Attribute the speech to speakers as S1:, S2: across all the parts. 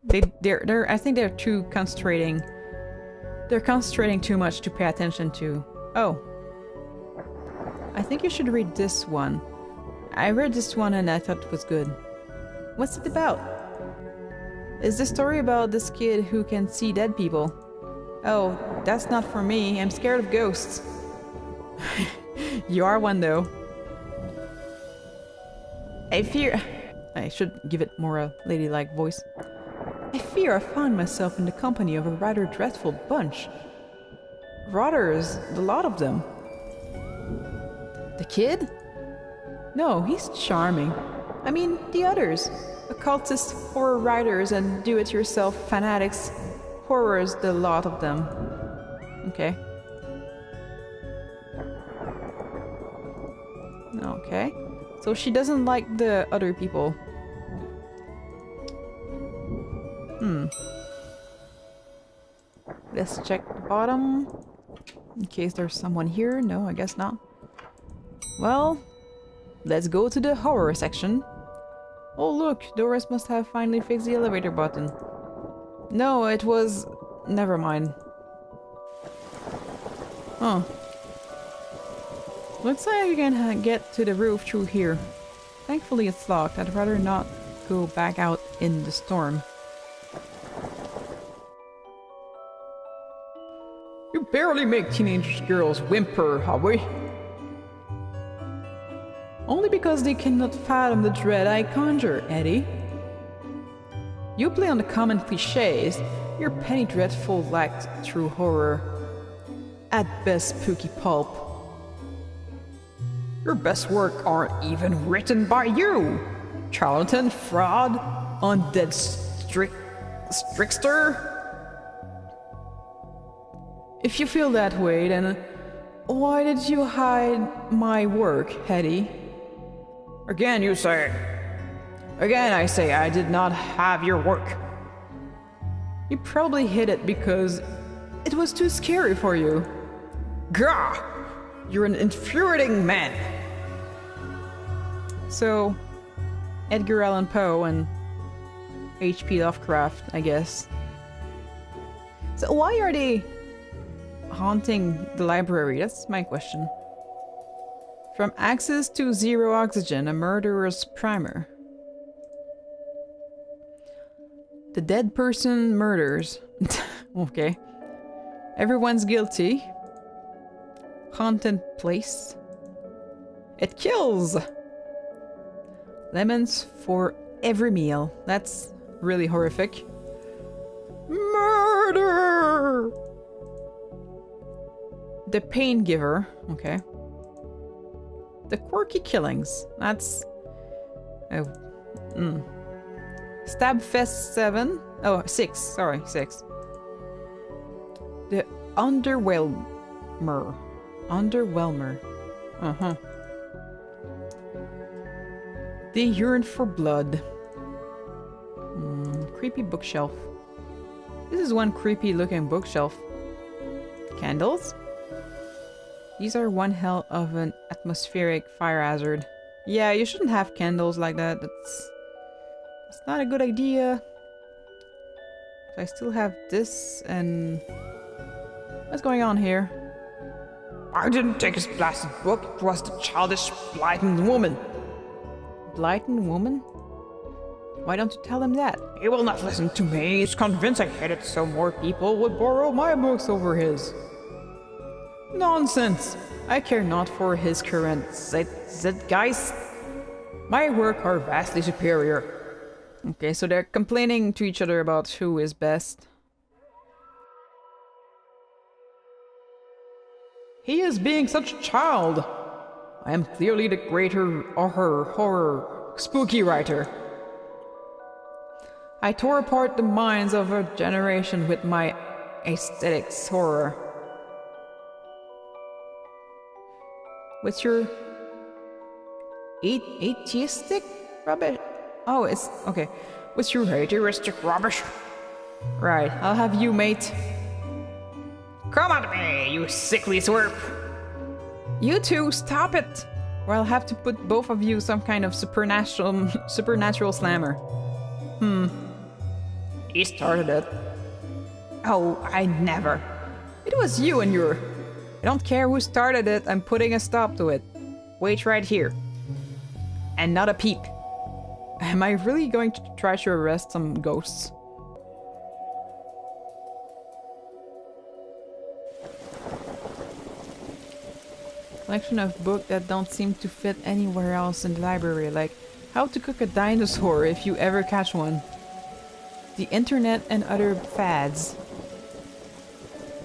S1: They're I think they're too concentrating. They're concentrating too much to pay attention to. Oh. I think you should read this one. I read this one and I thought it was good. What's it about? It's the story about this kid who can see dead people. Oh, that's not for me. I'm scared of ghosts. You are one though. I fear... I should give it more a ladylike voice. I fear I found myself in the company of a rather dreadful bunch. Rotters, the lot of them. The kid? No, he's charming. I mean, the others. Occultists, horror writers, and do-it-yourself fanatics. Horrors, the lot of them. Okay. Okay. So she doesn't like the other people. Let's check the bottom. In case there's someone here. No, I guess not. Well, let's go to the horror section. Oh look, Doris must have finally fixed the elevator button. No, it was... never mind. Huh. Looks like you can get to the roof through here. Thankfully it's locked. I'd rather not go back out in the storm. You barely make teenage girls whimper, Howie. Only because they cannot fathom the dread I conjure, Eddie. You play on the common cliches. Your penny dreadful lacked true horror. At best, spooky pulp. Your best work aren't even written by you! Charlatan, fraud, undead trickster? If you feel that way, then why did you hide my work, Hetty? Again you say. Again I say I did not have your work. You probably hid it because it was too scary for you. Gah! You're an infuriating man! So, Edgar Allan Poe and H.P. Lovecraft, I guess. So why are they haunting the library? That's my question. From access to zero oxygen, a murderer's primer. The dead person murders. Okay. Everyone's guilty. Haunted place. It kills! Lemons for every meal. That's really horrific. Murder! The pain giver. Okay. The quirky killings. That's... oh. Stabfest 7. Oh, 6. Sorry, 6. The underwhelmer. Underwhelmer. Uh-huh. They yearn for blood. Creepy bookshelf. This is one creepy looking bookshelf. Candles? These are one hell of an atmospheric fire hazard. Yeah, you shouldn't have candles like that. That's not a good idea. So I still have this and... what's going on here? I didn't take his blasted book. It was the childish, blighted woman. Blighted woman? Why don't you tell him that? He will not listen to me. He's convinced I hid it so more people would borrow my books over his. Nonsense! I care not for his current zeitgeist. My work are vastly superior. Okay, so they're complaining to each other about who is best. He is being such a child. I am clearly the greater horror spooky writer. I tore apart the minds of a generation with my aesthetics horror. What's your atheistic rubbish? Oh, it's okay. What's your atheistic rubbish? Right, I'll have you, mate. Come at me, you sickly swerp! You two, stop it! Or I'll have to put both of you some kind of supernatural slammer. He started it. Oh, I never. It was you and your... I don't care who started it, I'm putting a stop to it. Wait right here. And not a peep. Am I really going to try to arrest some ghosts? Collection of books that don't seem to fit anywhere else in the library, like how to cook a dinosaur if you ever catch one. The internet and other fads.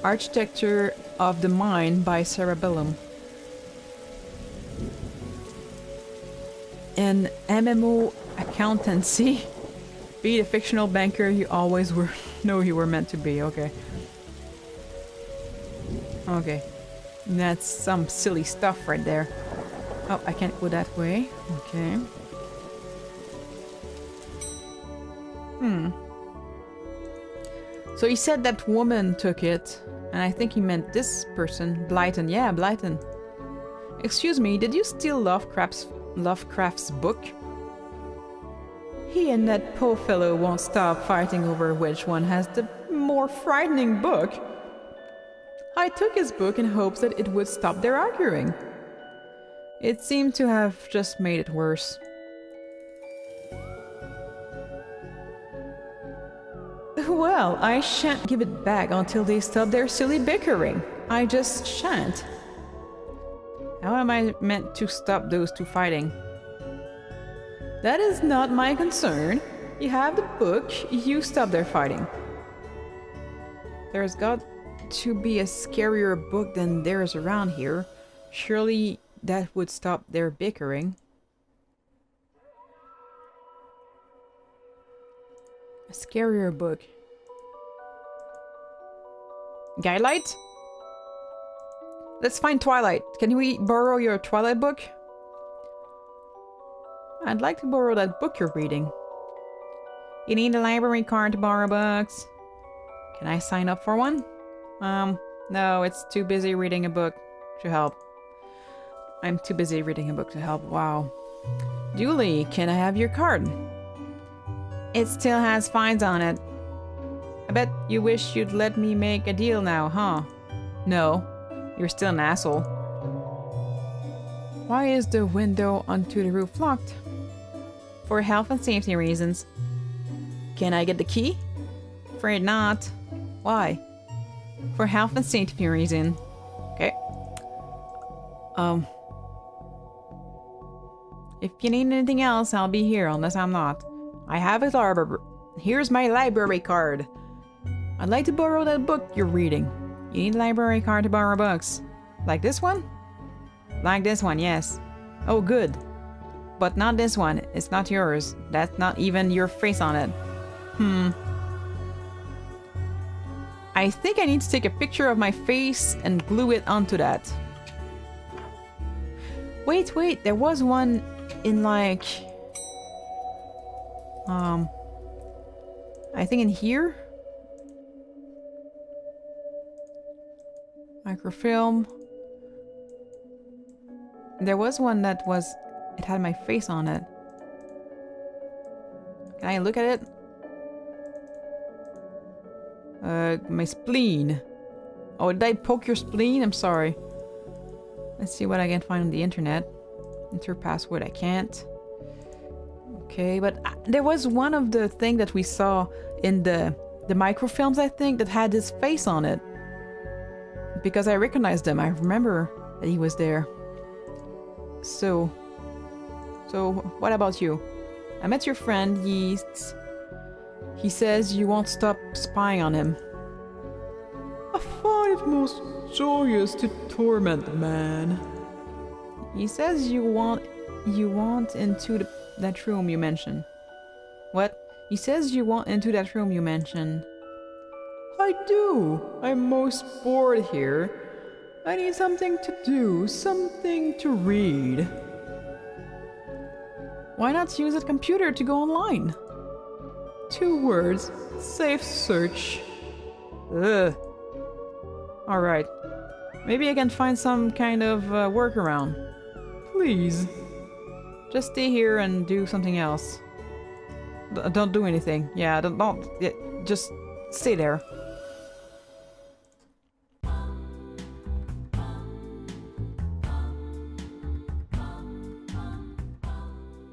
S1: Architecture of the Mind by Cerebellum. An MMO accountancy. Be the fictional banker you always were. know you were meant to be, okay. Okay. That's some silly stuff right there. Oh, I can't go that way. Okay. So he said that woman took it, and I think he meant this person, Blyton. Yeah, Blyton. Excuse me, did you steal Lovecraft's book? He and that poor fellow won't stop fighting over which one has the more frightening book. I took his book in hopes that it would stop their arguing. It seemed to have just made it worse. Well, I shan't give it back until they stop their silly bickering. I just shan't. How am I meant to stop those two fighting? That is not my concern. You have the book, you stop their fighting. There's got to be a scarier book than there's around here. Surely that would stop their bickering. A scarier book. Guidelight? Let's find Twilight. Can we borrow your Twilight book? I'd like to borrow that book you're reading. You need a library card to borrow books. Can I sign up for one? No, it's too busy reading a book to help. I'm too busy reading a book to help. Wow. Julie, can I have your card? It still has fines on it. I bet you wish you'd let me make a deal now, huh? No, you're still an asshole. Why is the window onto the roof locked? For health and safety reasons. Can I get the key? Afraid not. Why? For health and safety reason. Okay. If you need anything else, I'll be here, unless I'm not. I have a library. Here's my library card. I'd like to borrow that book you're reading. You need a library card to borrow books. Like this one? Like this one, yes. Oh, good. But not this one. It's not yours. That's not even your face on it. I think I need to take a picture of my face and glue it onto that. Wait, there was one in like... I think in here? Microfilm. There was one that was... It had my face on it. Can I look at it? My spleen. Oh, did I poke your spleen? I'm sorry. Let's see what I can find on the internet. Enter password, I can't. Okay, but there was one of the thing that we saw in the microfilms, I think, that had his face on it. Because I recognized him. I remember that he was there. So what about you? I met your friend. He says you won't stop spying on him. I find it most joyous to torment the man. He says you want into that room you mentioned. What? He says you want into that room you mentioned. I do. I'm most bored here. I need something to do, something to read. Why not use a computer to go online? 2 words. Safe search. Ugh. Alright. Maybe I can find some kind of workaround. Please. Just stay here and do something else. Don't do anything. Yeah, don't Just stay there.